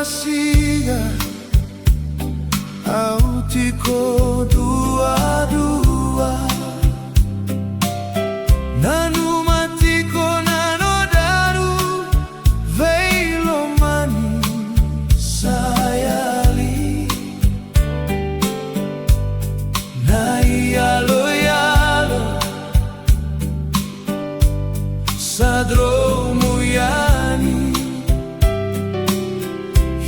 Siga autiko dua-dua nanu matiko nano daru veilo mani sayali na yalo-yalo sadromu yani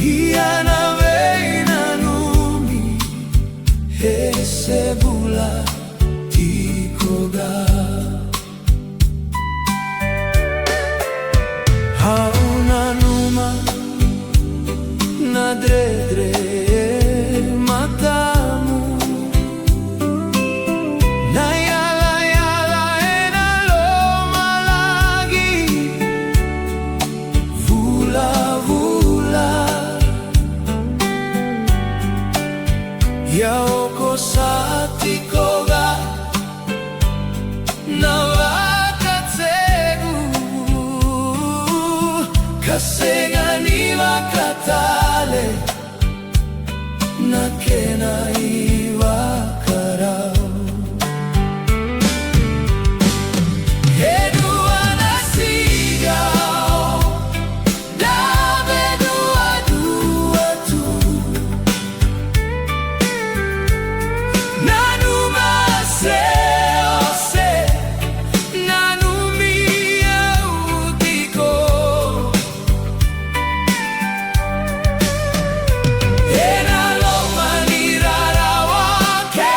hiana veinanumi hesebula tikoga haunanuma nadredre matamu na yala-yala enaloma lagi vula-vula yaoko satikoga na wakatsegu kasega ni wakatale na kena iwakarau Edua na Siga Dabe Duadua tu nanu maseo-se nanu miautiko enaloma ni rarawake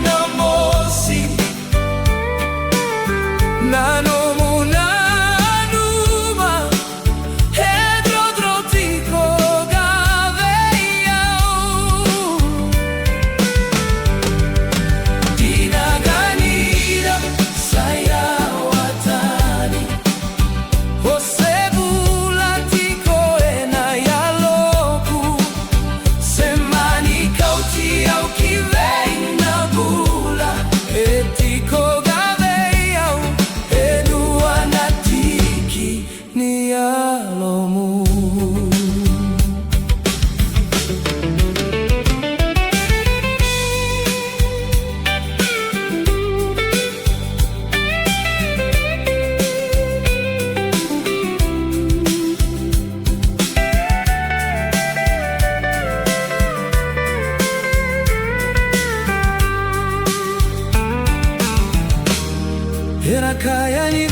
no mosi nanomu nanuma hedrodrotiko gaveiau dinaganira sayawatani osebula tiko ena yaloku semani kauti au kivei na bula etiko gaveiau edua na tiki ni alomu era kaya ni